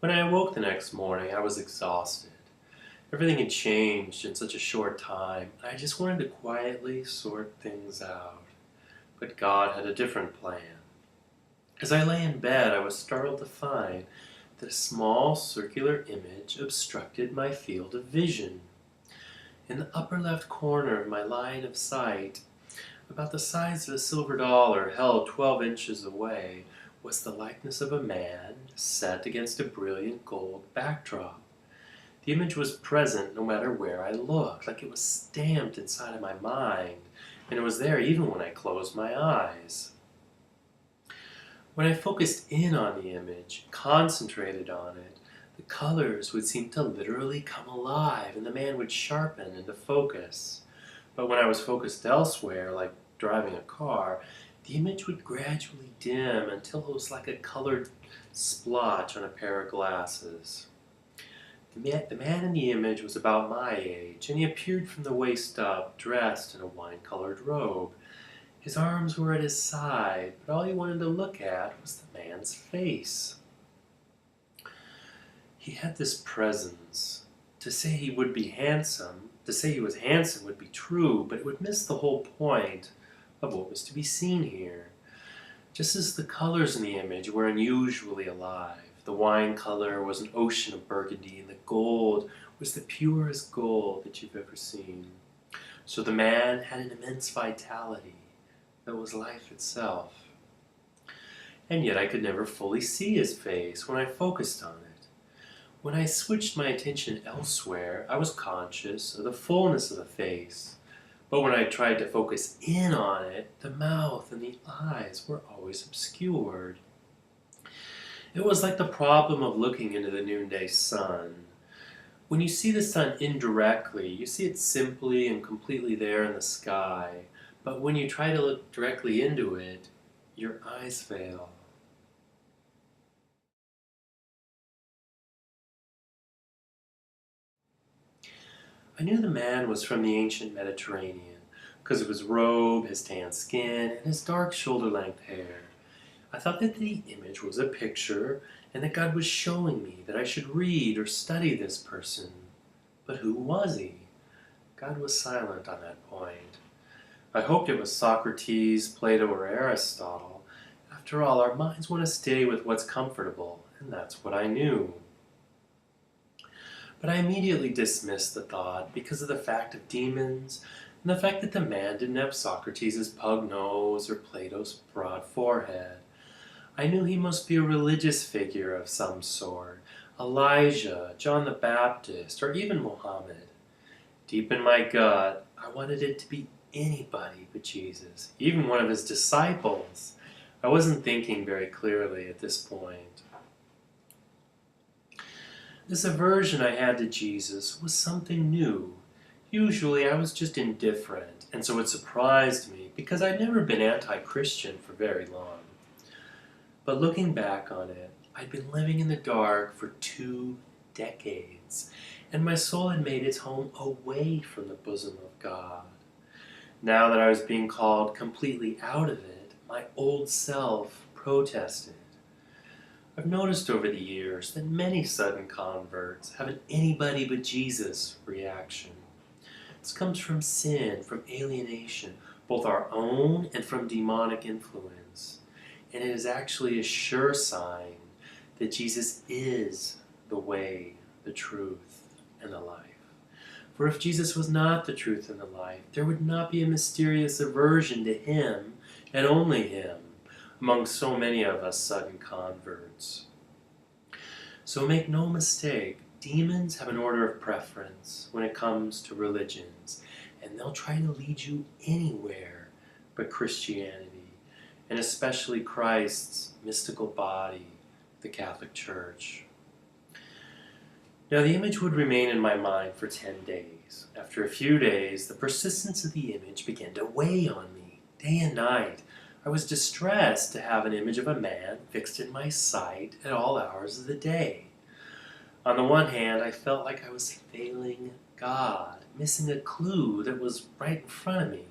When I awoke the next morning, I was exhausted. Everything had changed in such a short time, and I just wanted to quietly sort things out. But God had a different plan. As I lay in bed, I was startled to find that a small circular image obstructed my field of vision. In the upper left corner of my line of sight, about the size of a silver dollar held 12 inches away, was the likeness of a man set against a brilliant gold backdrop. The image was present no matter where I looked, like it was stamped inside of my mind, and it was there even when I closed my eyes. When I focused in on the image, concentrated on it, the colors would seem to literally come alive and the man would sharpen into focus. But when I was focused elsewhere, like driving a car, the image would gradually dim until it was like a colored splotch on a pair of glasses. The man in the image was about my age, and he appeared from the waist up, dressed in a wine-colored robe. His arms were at his side, but all you wanted to look at was the man's face. He had this presence. To say he would be handsome, to say he was handsome would be true, but it would miss the whole point of what was to be seen here. Just as the colors in the image were unusually alive. The wine color was an ocean of burgundy, and the gold was the purest gold that you've ever seen. So the man had an immense vitality that was life itself. And yet I could never fully see his face when I focused on it. When I switched my attention elsewhere, I was conscious of the fullness of the face. But when I tried to focus in on it, the mouth and the eyes were always obscured. It was like the problem of looking into the noonday sun. When you see the sun indirectly, you see it simply and completely there in the sky. But when you try to look directly into it, your eyes fail. I knew the man was from the ancient Mediterranean because of his robe, his tan skin, and his dark shoulder-length hair. I thought that the image was a picture and that God was showing me that I should read or study this person. But who was he? God was silent on that point. I hoped it was Socrates, Plato, or Aristotle. After all, our minds want to stay with what's comfortable, and that's what I knew. But I immediately dismissed the thought because of the fact of demons and the fact that the man didn't have Socrates' pug nose or Plato's broad forehead. I knew he must be a religious figure of some sort, Elijah, John the Baptist, or even Mohammed. Deep in my gut, I wanted it to be anybody but Jesus, even one of his disciples. I wasn't thinking very clearly at this point. This aversion I had to Jesus was something new. Usually I was just indifferent, and so it surprised me because I'd never been anti-Christian for very long. But looking back on it, I'd been living in the dark for 2 decades, and my soul had made its home away from the bosom of God. Now that I was being called completely out of it, my old self protested. I've noticed over the years that many sudden converts have an anybody but Jesus reaction. This comes from sin, from alienation, both our own and from demonic influence. And it is actually a sure sign that Jesus is the way, the truth, and the life. For if Jesus was not the truth and the life, there would not be a mysterious aversion to him and only him among so many of us sudden converts. So make no mistake, demons have an order of preference when it comes to religions, and they'll try to lead you anywhere but Christianity, and especially Christ's mystical body, the Catholic Church. Now the image would remain in my mind for 10 days. After a few days, the persistence of the image began to weigh on me, day and night. I was distressed to have an image of a man fixed in my sight at all hours of the day. On the one hand, I felt like I was failing God, missing a clue that was right in front of me.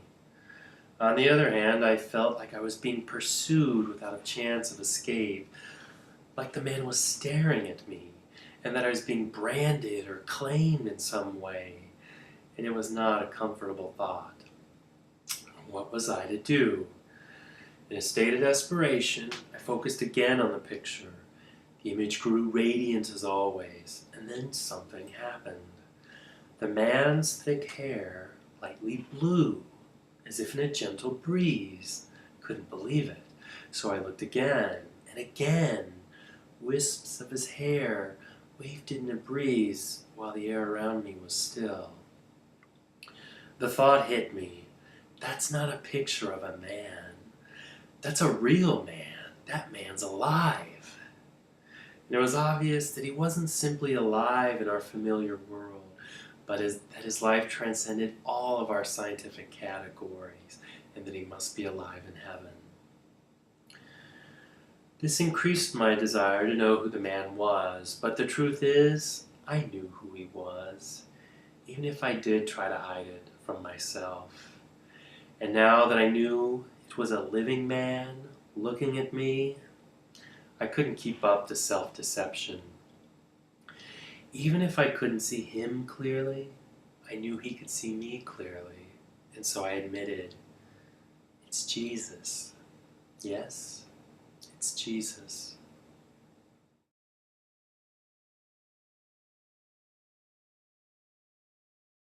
On the other hand, I felt like I was being pursued without a chance of escape, like the man was staring at me, and that I was being branded or claimed in some way, and it was not a comfortable thought. What was I to do? In a state of desperation, I focused again on the picture. The image grew radiant as always, and then something happened. The man's thick hair lightly blew, as if in a gentle breeze. Couldn't believe it, so I looked again and again. Wisps of his hair waved in a breeze while the air around me was still. The thought hit me, that's not a picture of a man. That's a real man. That man's alive. And it was obvious that he wasn't simply alive in our familiar world, but that his life transcended all of our scientific categories, and that he must be alive in heaven. This increased my desire to know who the man was, but the truth is, I knew who he was, even if I did try to hide it from myself. And now that I knew it was a living man looking at me, I couldn't keep up the self-deception. Even if I couldn't see him clearly, I knew he could see me clearly, and so I admitted, it's Jesus. Yes, it's Jesus.